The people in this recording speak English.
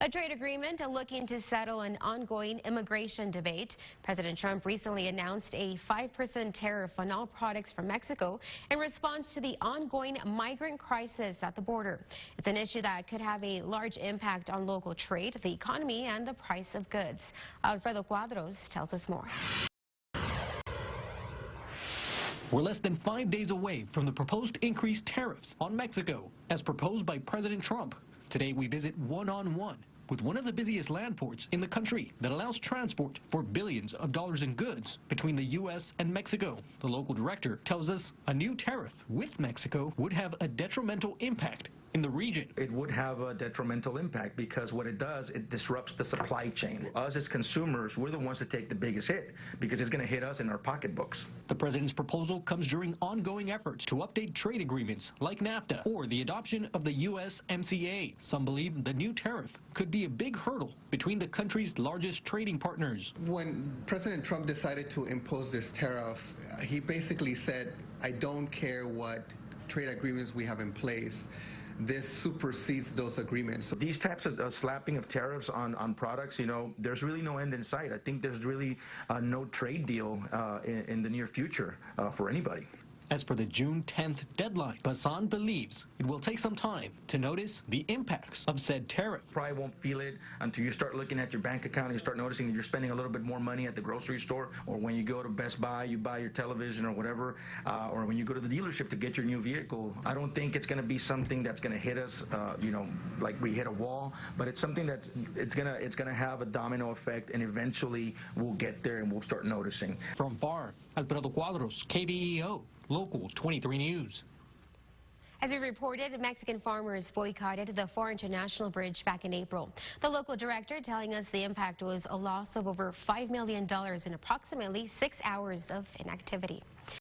A trade agreement looking to settle an ongoing immigration debate. President Trump recently announced a 5% tariff on all products from Mexico in response to the ongoing migrant crisis at the border. It's an issue that could have a large impact on local trade, the economy, and the price of goods. Alfredo Cuadros tells us more. We're less than 5 days away from the proposed increased tariffs on Mexico, as proposed by President Trump. Today, we visit one-on-one with one of the busiest land ports in the country that allows transport for billions of dollars in goods between the U.S. and Mexico. The local director tells us a new tariff with Mexico would have a detrimental impact in the region. It would have a detrimental impact because what it does, it disrupts the supply chain. Us as consumers, we're the ones that take the biggest hit because it's going to hit us in our pocketbooks. The president's proposal comes during ongoing efforts to update trade agreements like NAFTA or the adoption of the USMCA. Some believe the new tariff could be a big hurdle between the country's largest trading partners. When President Trump decided to impose this tariff, he basically said, I don't care what trade agreements we have in place. This supersedes those agreements. These types of slapping of tariffs on products, there's really no end in sight. I think there's really no trade deal in the near future for anybody. As for the June 10th deadline, Basan believes it will take some time to notice the impacts of said tariff. Probably won't feel it until you start looking at your bank account and you start noticing that you're spending a little bit more money at the grocery store, or when you go to Best Buy, you buy your television or whatever, or when you go to the dealership to get your new vehicle. I don't think it's going to be something that's going to hit us, like we hit a wall, but it's something that's it's gonna have a domino effect, and eventually we'll get there and we'll start noticing. From FAR, Alfredo Cuadros, KBEO. Local 23 News. As we reported, Mexican farmers boycotted the 4 International Bridge back in April. The local director telling us the impact was a loss of over $5 million in approximately 6 hours of inactivity.